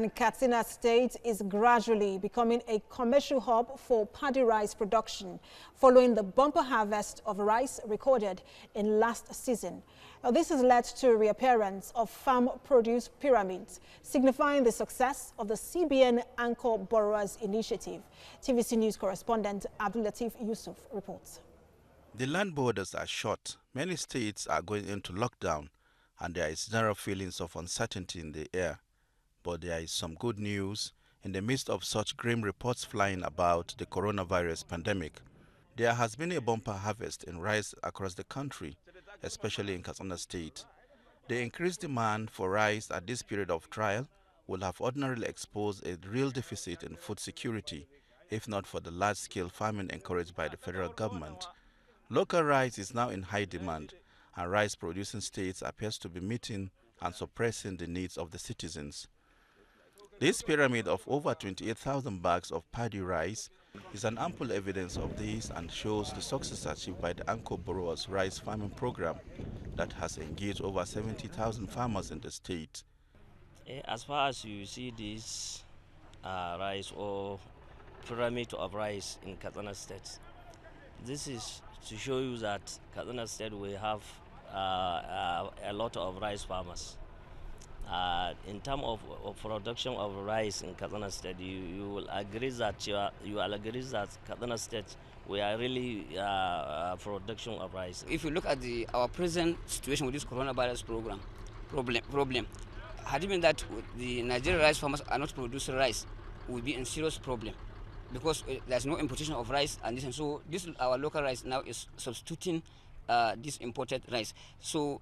in Katsina State is gradually becoming a commercial hub for paddy rice production, following the bumper harvest of rice recorded in last season. Now, this has led to a reappearance of farm produce pyramids, signifying the success of the CBN Anchor Borrowers Initiative. TVC News correspondent Abdul Latif Yusuf reports. The land borders are shut. Many states are going into lockdown, and there is general feelings of uncertainty in the air. But there is some good news in the midst of such grim reports flying about the coronavirus pandemic. There has been a bumper harvest in rice across the country, especially in Katsina State. The increased demand for rice at this period of trial will have ordinarily exposed a real deficit in food security, if not for the large-scale farming encouraged by the federal government. Local rice is now in high demand, and rice-producing states appears to be meeting and suppressing the needs of the citizens. This pyramid of over 28,000 bags of paddy rice is an ample evidence of this and shows the success achieved by the Anchor Borrowers Rice Farming Program that has engaged over 70,000 farmers in the state. As far as you see this rice or pyramid of rice in Katsina State, this is to show you that Katsina State we have a lot of rice farmers. In terms of production of rice in Katsina State, you will agree that Katsina State we are really production of rice. If you look at our present situation with this coronavirus problem, had it been that the Nigerian rice farmers are not producing rice, we would be in serious problem, because there's no importation of rice, and so our local rice now is substituting this imported rice. So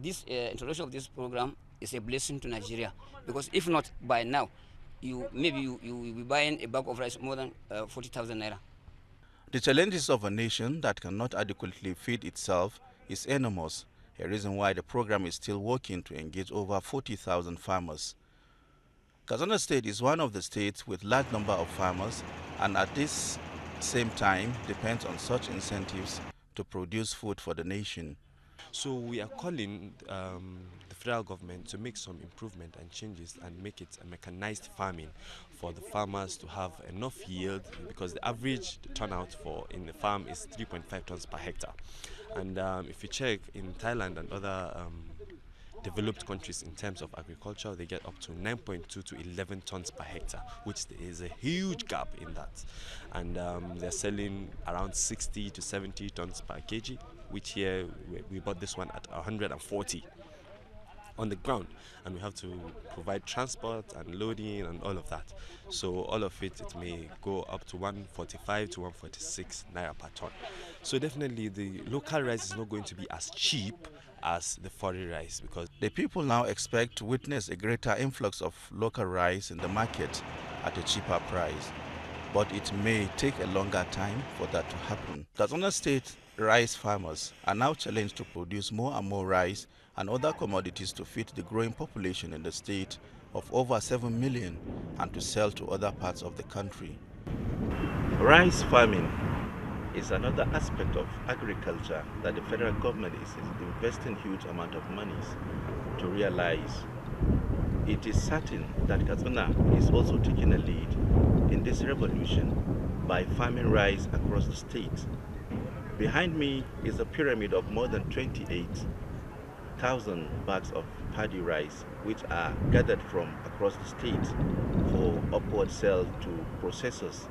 this introduction of this program is a blessing to Nigeria, because if not, by now you will be buying a bag of rice more than 40,000 naira. The challenges of a nation that cannot adequately feed itself is enormous, a reason why the program is still working to engage over 40,000 farmers. Katsina State is one of the states with large number of farmers, and at this same time depends on such incentives to produce food for the nation. So we are calling the federal government to make some improvement and changes and make it a mechanized farming for the farmers to have enough yield, because the average turnout in the farm is 3.5 tons per hectare. And if you check in Thailand and other developed countries in terms of agriculture, they get up to 9.2 to 11 tons per hectare, which is a huge gap in that. And they're selling around 60 to 70 tons per kg, which here we bought this one at 140 on the ground, and we have to provide transport and loading and all of that. So all of it may go up to 145 to 146 naira per ton. So definitely the local rice is not going to be as cheap as the foreign rice, because the people now expect to witness a greater influx of local rice in the market at a cheaper price, but it may take a longer time for that to happen. Katsina State rice farmers are now challenged to produce more and more rice and other commodities to feed the growing population in the state of over 7 million and to sell to other parts of the country. Rice farming is another aspect of agriculture that the federal government is investing huge amount of monies to realize. It is certain that Katsina is also taking a lead in this revolution by farming rice across the state. Behind me is a pyramid of more than 28,000 bags of paddy rice, which are gathered from across the state for upward sale to processors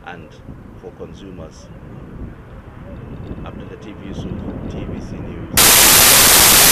and for consumers. Abdul Latif Yusuf, TVC News.